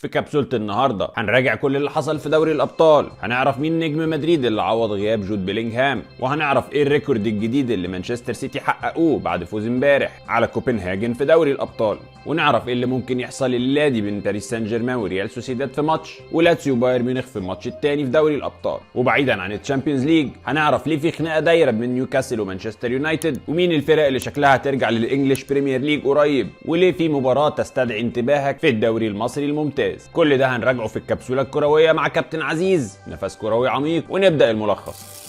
في كبسولة النهاردة هنراجع كل اللي حصل في دوري الأبطال، هنعرف مين نجم مدريد اللي عوض غياب جود بيلينغهام، وهنعرف ايه الريكورد الجديد اللي مانشستر سيتي حققوه بعد فوز امبارح على كوبنهاجن في دوري الأبطال، ونعرف ايه اللي ممكن يحصل الليلة دي بين باريس سان جيرمان وريال سوسيداد في ماتش، ولاتسيو بايرن ميونخ في الماتش التاني في دوري الأبطال. وبعيدا عن الشامبيونز ليج هنعرف ليه في خناقة دايرة بين نيوكاسل ومانشستر يونايتد، ومين الفرق اللي شكلها هترجع للإنجليش بريمير ليج قريب، وليه في مباراة تستدعي انتباهك في الدوري المصري الممتاز. كل ده هنراجعه في الكبسولة الكروية مع كابتن عزيز، نفس كروي عميق، ونبدأ الملخص.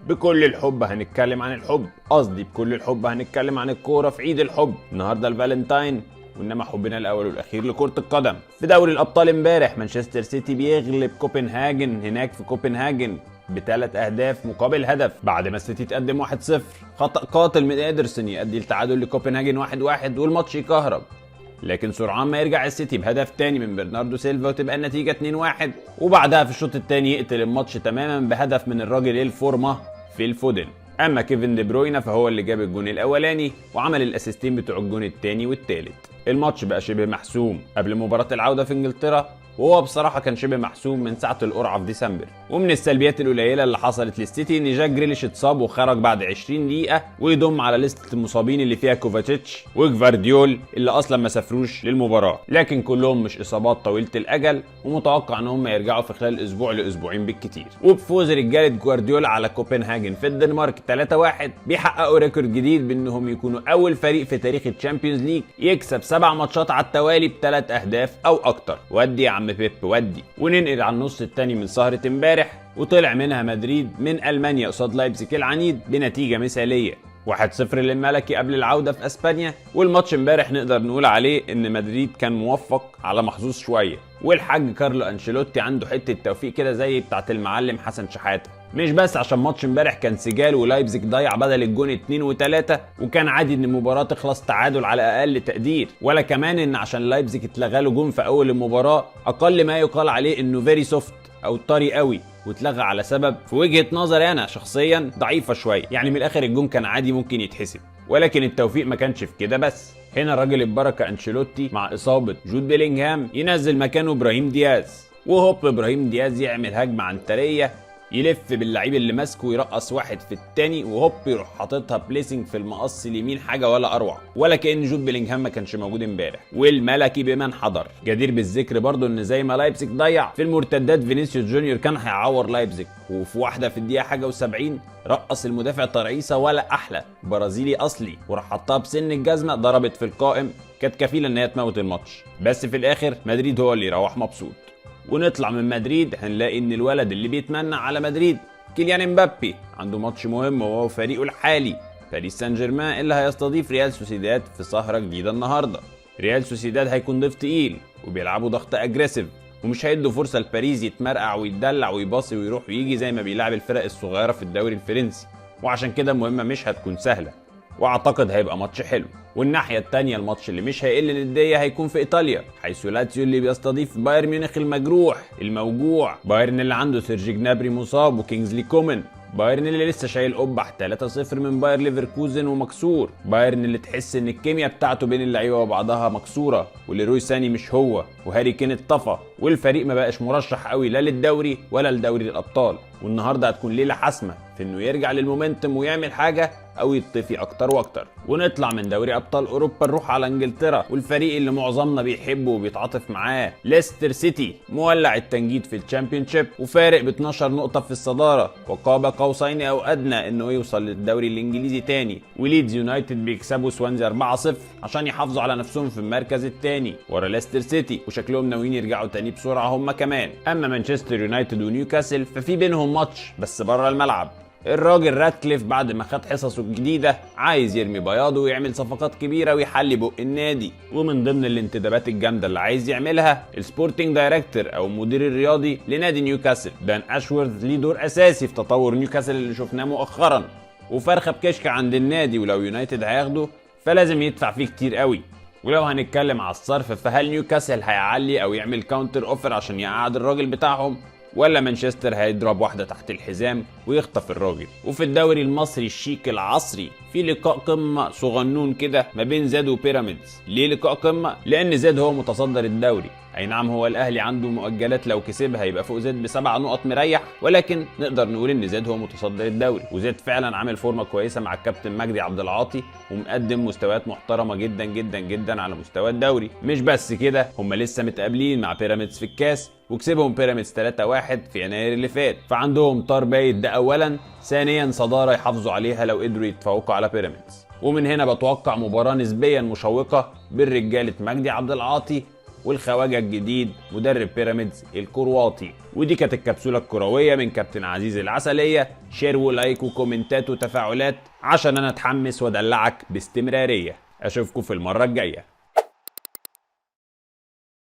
بكل الحب هنتكلم عن الحب، قصدي بكل الحب هنتكلم عن الكورة في عيد الحب، النهارده الفالنتاين، وانما حبنا الاول والاخير لكرة القدم. في دوري الابطال امبارح مانشستر سيتي بيغلب كوبنهاجن هناك في كوبنهاجن ب3 أهداف مقابل هدف، بعد ما السيتي تقدم 1-0. خطأ قاتل من إيدرسون يؤدي التعادل لكوبنهاجن 1-1 والماتش يكهرب، لكن سرعان ما يرجع السيتي بهدف تاني من برناردو سيلفا وتبقى النتيجة 2-1، وبعدها في الشوط التاني يقتل الماتش تماما بهدف من الراجل الفورمة فيل فودن. اما كيفن دي بروينا فهو اللي جاب الجون الاولاني وعمل الاسيستين بتوع الجون التاني والتالت. الماتش بقى شبه محسوم قبل مباراة العودة في انجلترا، وهو بصراحة كان شبه محسوم من ساعة القرعة في ديسمبر. ومن السلبيات القليلة اللي حصلت للسيتي ان جاك جريليش اتصاب وخرج بعد 20 دقيقة، ويضم على لستة المصابين اللي فيها كوفاتيتش وجفارديول اللي اصلا ما سافروش للمباراة، لكن كلهم مش اصابات طويلة الاجل، ومتوقع ان هم يرجعوا في خلال اسبوع لاسبوعين بالكتير. وبفوز رجالة جوارديولا على كوبنهاجن في الدنمارك 3-1 بيحققوا ريكورد جديد بانهم يكونوا اول فريق في تاريخ الشامبيونز ليج يكسب 7 ماتشات على التوالي ب3 أهداف او اكتر. ودي يا عم بيب ودي. وننقل على النص الثاني من سهرة امبارح، وطلع منها مدريد من المانيا قصاد لايبزيج العنيد بنتيجة مثالية 1-0 للملكي قبل العودة في اسبانيا. والماتش امبارح نقدر نقول عليه ان مدريد كان موفق على محظوظ شوية، والحاج كارلو انشيلوتي عنده حتة توفيق كده زي بتاعت المعلم حسن شحاتة، مش بس عشان ماتش امبارح كان سجال ولايبزيج ضيع بدل الجون 2 و3 وكان عادي ان المباراة تخلص تعادل على اقل تقدير، ولا كمان ان عشان لايبزيج اتلغى له جون في اول المباراة اقل ما يقال عليه انه فيري سوفت او طري قوي، واتلغى على سبب في وجهة نظري انا شخصيا ضعيفة شوية. يعني من الاخر الجون كان عادي ممكن يتحسب، ولكن التوفيق ما كانش في كده بس. هنا الراجل البركة انشيلوتي مع اصابة جود بيلينغهام ينزل مكانه ابراهيم دياز، وهوب ابراهيم دياز يعمل هجمة عنترية يلف باللعيب اللي ماسكه ويرقص واحد في التاني، وهوب يروح حاططها بليسنج في المقص اليمين، حاجه ولا اروع، ولا كأن جود بيلينغهام ما كانش موجود امبارح. والملكي بمن حضر. جدير بالذكر برضو ان زي ما لايبزيج ضيع في المرتدات فينيسيوس جونيور كان هيعور لايبزيج، وفي واحده في الدقيقه حاجه و70 رقص المدافع ترعيسه ولا احلى برازيلي اصلي، وراح حطها بسن الجزمه ضربت في القائم، كانت كفيله ان هي تموت الماتش. بس في الاخر مدريد هو اللي يروح مبسوط. ونطلع من مدريد هنلاقي ان الولد اللي بيتمنى على مدريد كيليان امبابي عنده ماتش مهم وهو فريقه الحالي باريس سان جيرمان اللي هيستضيف ريال سوسيداد في سهرة جديدة النهارده. ريال سوسيداد هيكون ضيف تقيل وبيلعبوا ضغط اجريسيف، ومش هيدوا فرصة لباريس يتمرقع ويتدلع ويباصي ويروح ويجي زي ما بيلعب الفرق الصغيرة في الدوري الفرنسي، وعشان كده المهمة مش هتكون سهلة، واعتقد هيبقى ماتش حلو. والناحيه الثانيه الماتش اللي مش هيقل نديه هيكون في ايطاليا، حيث لاتسيو اللي بيستضيف بايرن ميونخ المجروح الموجوع، بايرن اللي عنده سيرجي جنابري مصاب وكينجزلي كومان، بايرن اللي لسه شايل قبح 3-0 من باير ليفركوزن ومكسور، بايرن اللي تحس ان الكيمياء بتاعته بين اللعيبه وبعضها مكسوره، وليروي ساني مش هو، وهاري كين اتطفى، والفريق ما بقاش مرشح قوي لا للدوري ولا لدوري الابطال. والنهارده هتكون ليله حاسمه في انه يرجع للمومنتم ويعمل حاجه او يطفي اكتر واكتر. ونطلع من دوري ابطال اوروبا نروح على انجلترا، والفريق اللي معظمنا بيحبه وبيتعاطف معاه ليستر سيتي مولع التنجيد في الشامبيونشيب وفارق ب 12 نقطه في الصداره، وقاب قوسين او ادنى انه يوصل للدوري الانجليزي تاني. وليدز يونايتد بيكسبوا سوانزي 4-0 عشان يحافظوا على نفسهم في المركز الثاني ورا ليستر سيتي، وشكلهم ناويين يرجعوا تاني بسرعه هم كمان. اما مانشستر يونايتد ونيوكاسل ففي بينهم ماتش بس بره الملعب. الراجل راتكليف بعد ما خد حصصه الجديده عايز يرمي بياضه ويعمل صفقات كبيره ويحلي بق النادي، ومن ضمن الانتدابات الجامده اللي عايز يعملها السبورتنج دايركتور او المدير الرياضي لنادي نيوكاسل دان اشورث ليه دور اساسي في تطور نيوكاسل اللي شفناه مؤخرا، وفرخه بكشك عند النادي، ولو يونايتد هياخده فلازم يدفع فيه كتير قوي. ولو هنتكلم على الصرف فهل نيوكاسل هيعلي او يعمل كاونتر اوفر عشان يقعد الراجل بتاعهم؟ ولا مانشستر هيضرب واحدة تحت الحزام ويخطف الراجل؟ وفي الدوري المصري الشيك العصري في لقاء قمة صغنون كده ما بين زاد وبيراميدز. ليه لقاء قمة؟ لأن زاد هو متصدر الدوري. اي نعم هو الاهلي عنده مؤجلات لو كسبها يبقى فوق زاد ب7 نقط مريح، ولكن نقدر نقول ان زاد هو متصدر الدوري. وزاد فعلا عامل فورمه كويسه مع الكابتن مجدي عبد العاطي ومقدم مستويات محترمه جدا جدا جدا على مستوى الدوري. مش بس كده، هم لسه متقابلين مع بيراميدز في الكاس وكسبهم بيراميدز 3-1 في يناير اللي فات، فعندهم طار بايت ده اولا، ثانيا صداره يحافظوا عليها لو قدروا يتفوقوا على بيراميدز. ومن هنا بتوقع مباراه نسبيا مشوقه بين رجاله مجدي عبد العاطي والخواجه الجديد مدرب بيراميدز الكرواتي. ودي كانت الكبسوله الكرويه من كابتن عزيز العسليه. شير ولايك وكومنتات وتفاعلات عشان انا اتحمس وادلعك باستمراريه. اشوفكم في المره الجايه.